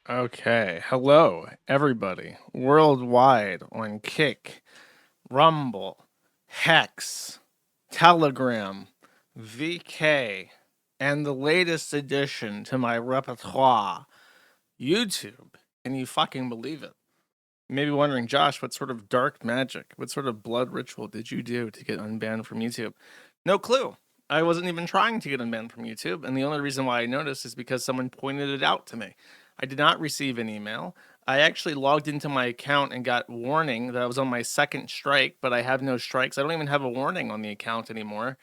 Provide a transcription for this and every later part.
Okay. Hello, everybody, worldwide on Kick, Rumble, Hex, Telegram, VK, and the latest addition to my repertoire, YouTube. Can you fucking believe it? You may be wondering, Josh, what sort of dark magic, what sort of blood ritual did you do to get unbanned from YouTube? No clue. I wasn't even trying to get unbanned from YouTube, and the only reason why I noticed is because someone pointed it out to me. I did not receive an email. I actually logged into my account and got warning that I was on my second strike, but I have no strikes. I don't even have a warning on the account anymore.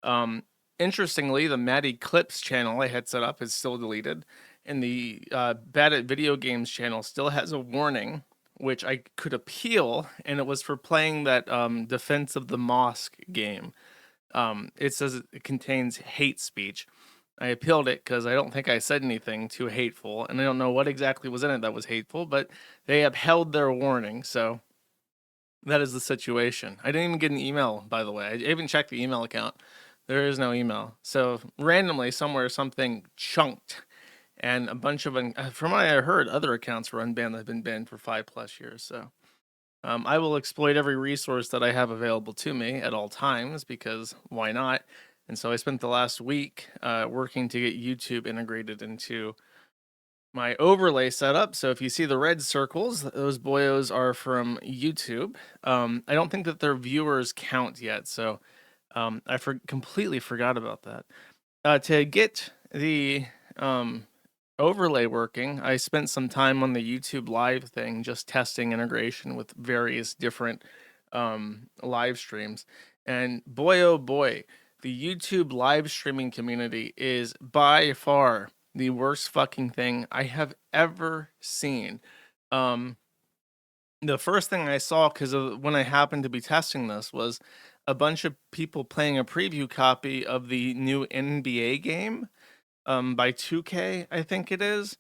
Um, Interestingly, the Maddie Clips channel I had set up is still deleted, and the Bad at Video Games channel still has a warning, which I could appeal, and it was for playing that Defense of the Mosque game. It says it contains hate speech. I appealed it because I don't think I said anything too hateful, and I don't know what exactly was in it that was hateful, but they upheld their warning, so that is the situation. I didn't even get an email, by the way. I even checked the email account. There is no email. So randomly, somewhere, something chunked, and a bunch of, from what I heard, other accounts were unbanned that have been banned for 5+ years. So I will exploit every resource that I have available to me at all times because why not? And so I spent the last week working to get YouTube integrated into my overlay setup. So if you see the red circles, those boyos are from YouTube. I don't think that their viewers count yet, so I completely forgot about that. To get the overlay working, I spent some time on the YouTube live thing, just testing integration with various different live streams. And boy, oh boy, the YouTube live streaming community is by far the worst fucking thing I have ever seen. Um, the first thing I saw, because when I happened to be testing this, was a bunch of people playing a preview copy of the new NBA game by 2K, I think it is.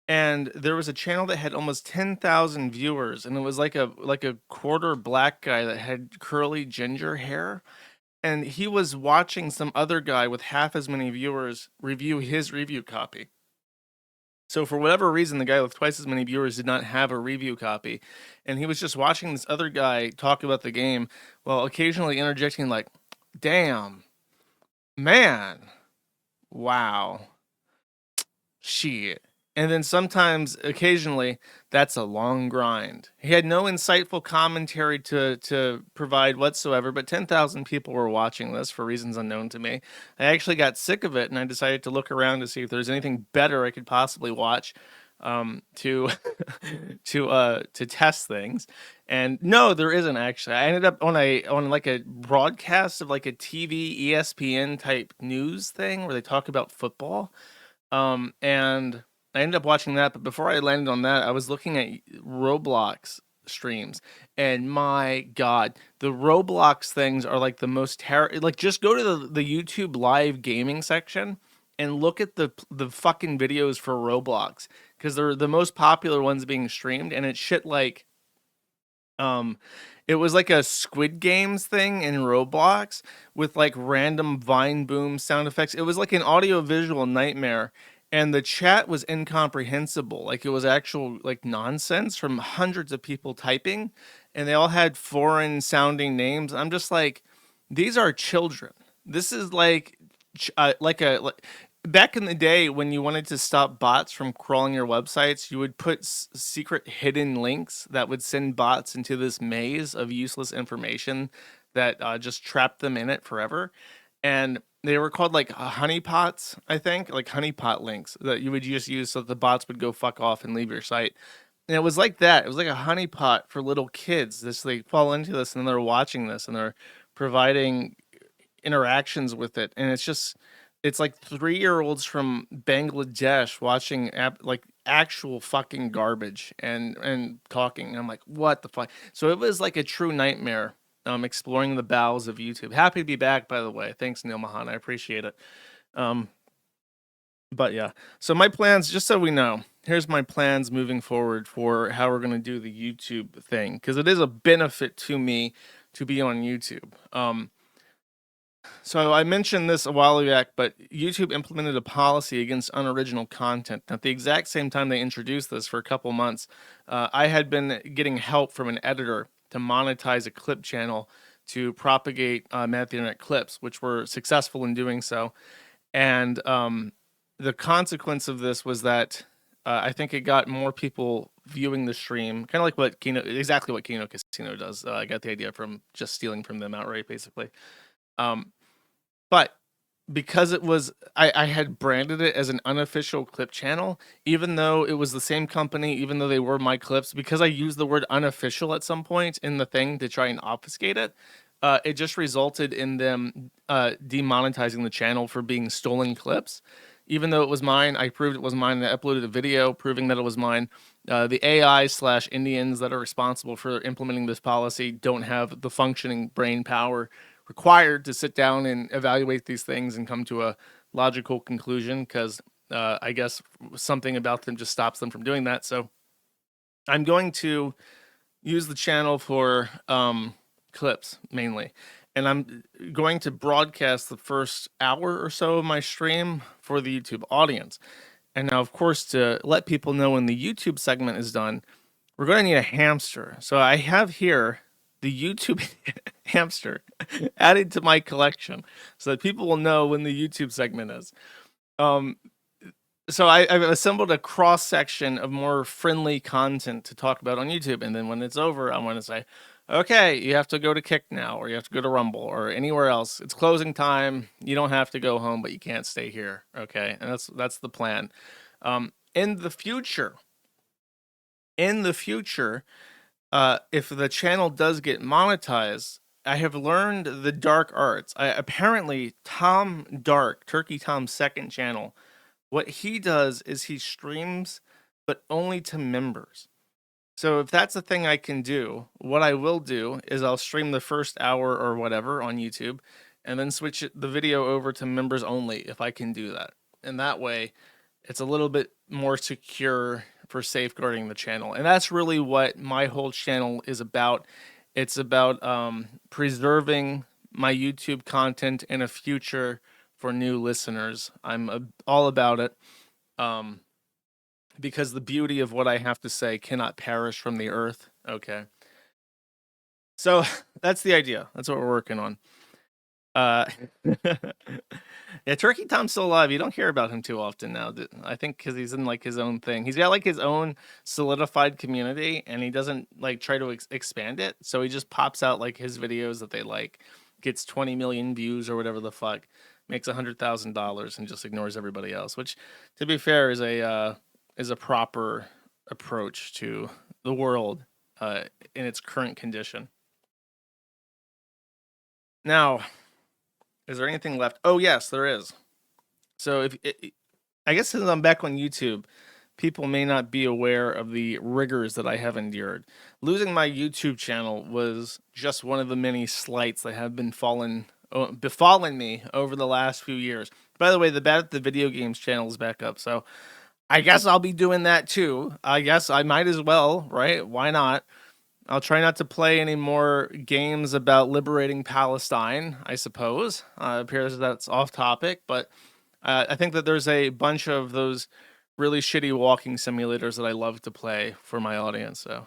And there was a channel that had almost 10,000 viewers, and it was like a quarter black guy that had curly ginger hair, and he was watching some other guy with half as many viewers review his review copy. So for whatever reason, the guy with twice as many viewers did not have a review copy, and he was just watching this other guy talk about the game while occasionally interjecting like, "Damn, man, wow, shit." And then sometimes, occasionally, that's a long grind. He had no insightful commentary to provide whatsoever, but 10,000 people were watching this for reasons unknown to me. I actually got sick of it, and I decided to look around to see if there's anything better I could possibly watch to to test things. And no, there isn't actually. I ended up on like a broadcast of like a TV ESPN type news thing where they talk about football. And I ended up watching that, but before I landed on that, I was looking at Roblox streams, and my God, the Roblox things are like the most like just go to the YouTube live gaming section and look at the fucking videos for Roblox because they're the most popular ones being streamed, and it's shit like um it was like a Squid Games thing in Roblox with like random Vine boom sound effects. It was like an audio visual nightmare, and the chat was incomprehensible. Like it was actual like nonsense from hundreds of people typing, and they all had foreign sounding names. I'm just like, these are children. This is like back in the day when you wanted to stop bots from crawling your websites, you would put secret hidden links that would send bots into this maze of useless information that just trapped them in it forever. And they were called like honeypots, I think, like honeypot links that you would just use so that the bots would go fuck off and leave your site. And it was like that. It was like a honeypot for little kids. This they fall into this and they're watching this and they're providing interactions with it, and it's like 3-year-olds from Bangladesh watching like actual fucking garbage and talking. And I'm like, what the fuck? So it was like a true nightmare. Exploring the bowels of YouTube. Happy to be back, by the way. Thanks, Neil Mahan. I appreciate it. Um, but yeah, so my plans, just so we know, here's my plans moving forward for how we're gonna do the YouTube thing because it is a benefit to me to be on YouTube. So I mentioned this a while back, but YouTube implemented a policy against unoriginal content. At the exact same time they introduced this for a couple months, I had been getting help from an editor to monetize a clip channel to propagate Math the Internet clips, which were successful in doing so. And the consequence of this was that I think it got more people viewing the stream, kind of like what exactly what Kino Casino does. I got the idea from just stealing from them outright, basically. Um, but because it was, I had branded it as an unofficial clip channel, even though it was the same company, even though they were my clips, because I used the word unofficial at some point in the thing to try and obfuscate it. It just resulted in them demonetizing the channel for being stolen clips. Even though it was mine, I proved it was mine. I uploaded a video proving that it was mine. The AI/Indians that are responsible for implementing this policy don't have the functioning brain power required to sit down and evaluate these things and come to a logical conclusion, because I guess something about them just stops them from doing that. So I'm going to use the channel for clips mainly. And I'm going to broadcast the first hour or so of my stream for the YouTube audience. And now, of course, to let people know when the YouTube segment is done, we're going to need a hamster. So I have here the YouTube hamster added to my collection so that people will know when the YouTube segment is. Um, so I've assembled a cross section of more friendly content to talk about on YouTube. And then when it's over, I want to say, okay, you have to go to Kick now, or you have to go to Rumble, or anywhere else. It's closing time. You don't have to go home, but you can't stay here. Okay, and that's the plan. In the future, if the channel does get monetized, I have learned the dark arts. Apparently, Tom Dark, Turkey Tom's second channel, what he does is he streams, but only to members. So if that's a thing I can do, what I will do is I'll stream the first hour or whatever on YouTube, and then switch the video over to members only if I can do that. And that way, it's a little bit more secure for safeguarding the channel. And that's really what my whole channel is about. It's about preserving my YouTube content in a future for new listeners. I'm all about it. Because the beauty of what I have to say cannot perish from the earth. Okay. So that's the idea. That's what we're working on. Yeah, Turkey Tom's still alive. You don't hear about him too often now. I think because he's in like his own thing. He's got like his own solidified community, and he doesn't like try to expand it. So he just pops out like his videos that they like, gets 20 million views or whatever the fuck, makes $100,000, and just ignores everybody else. Which, to be fair, is a proper approach to the world in its current condition. Now, is there anything left? Oh, yes, there is. So I guess since I'm back on YouTube, people may not be aware of the rigors that I have endured. Losing my YouTube channel was just one of the many slights that have befallen me over the last few years. By the way, the Bad at the Video Games channel is back up, so I guess I'll be doing that too. I guess I might as well, right? Why not? I'll try not to play any more games about liberating Palestine, I suppose. Appears that's off topic, but I think that there's a bunch of those really shitty walking simulators that I love to play for my audience. So,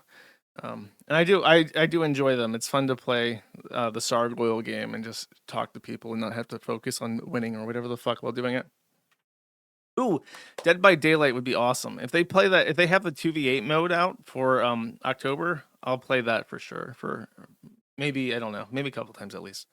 and I do enjoy them. It's fun to play the Sargoyle game and just talk to people and not have to focus on winning or whatever the fuck while doing it. Ooh, Dead by Daylight would be awesome. If they play that, if they have the 2v8 mode out for October, I'll play that for sure. For maybe, I don't know, maybe a couple times at least.